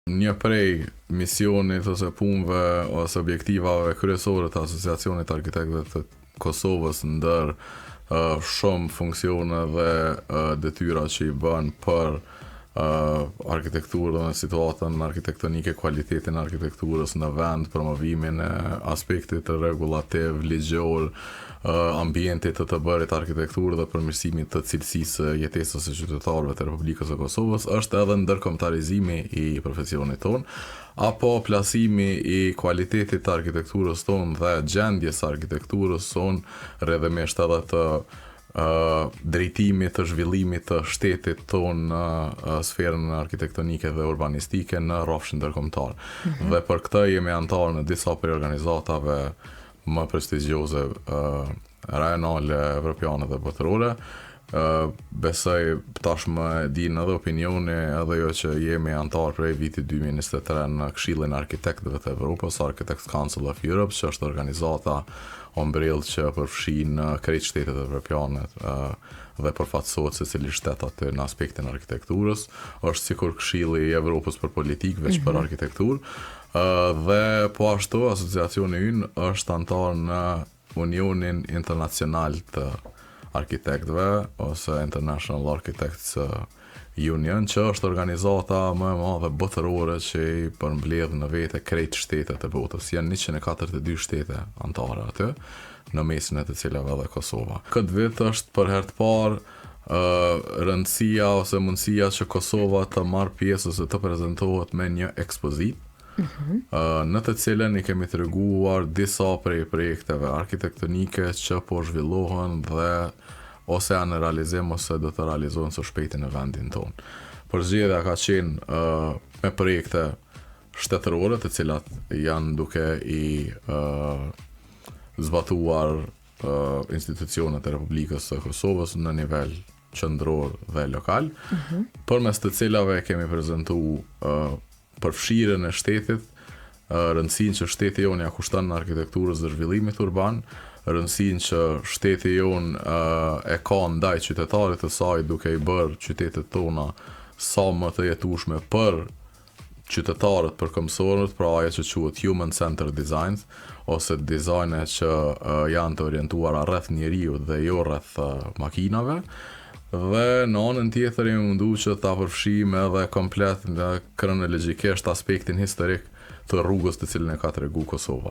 Një prej misionit ose punëve ose objektivave kryesore të Asociacionit Arkitektëve të Kosovës ndër shumë funksione dhe detyra që i bën për arkitekturën, situatën arkitektonike, kualitetin e arkitekturës në vend, promovimin e aspektit rregullativ, ligjor, ambientit të bërit arkitekturë dhe përmirësimit të cilësisë jetesës së qytetarëve të Republikës së Kosovës, është edhe ndërkombëtarizimi i profesionit tonë, apo plasimi i kualitetit të arkitekturës tonë dhe gjendjes së arkitekturës tonë rrjedhimisht edhe të drejtimit të zhvillimit të shtetit tonë në sferën arkitektonike dhe urbanistike në rrafshin ndërkombëtar. Dhe për këtë jemi antar në disa prej organizatave më prestigjioze rajonale, evropiane dhe botërore. Besoj tashmë e din edhe opinioni edhe jo që jemi antar prej vitit 2023 në Këshillin e Arkitektëve të Evropës, Architects Council of Europe, që është organizata ombrell që përfshin krejt shtetet evropiane dhe përfaqësohet secili shtet aty në aspektin e arkitekturës. Është sikur Këshilli i Evropës për politikë veç për arkitekturë. Dhe po ashtu asociacioni ynë është antar në Unionin Internacional të Arkitektëve ose International Architects Union, që është organizata më e madhe botërore që i përmbledh në vete krejt shtetet e botës. Janë 142 shtete antare aty, në mesin e të cilave edhe Kosova. Këtë vit është për herë të parë rëndësia ose mundësia që Kosova të marrë pjesë ose të prezantohet me një ekspozitë, në të cilën i kemi treguar disa prej projekteve arkitektonike që po zhvillohen dhe ose janë në realizim ose do të realizohen së shpejti në vendin tonë. Përzgjedhja ka qenë me projekte shtetërore, të cilat janë duke i zbatuar institucionet e Republikës së Kosovës në nivel qendror dhe lokal, përmes të cilave kemi prezantuar përfshirjen e shtetit, rëndësinë që shteti jonë ja kushton në arkitekturës dhe zhvillimit urban, rëndësinë që shteti jonë e ka ndaj qytetarit të saj duke i bërë qytetet tona sa më të jetueshme për qytetarët, për këmbësorët, pra ajo që quhet human centered designs, ose dizajne që janë të orientuara rreth njeriut dhe jo rreth makinave. Dhe në anën tjetër jemi mundu që ta përfshijmë edhe komplet nga kronologjikisht aspektin historik të rrugës të cilën e ka tregu Kosova.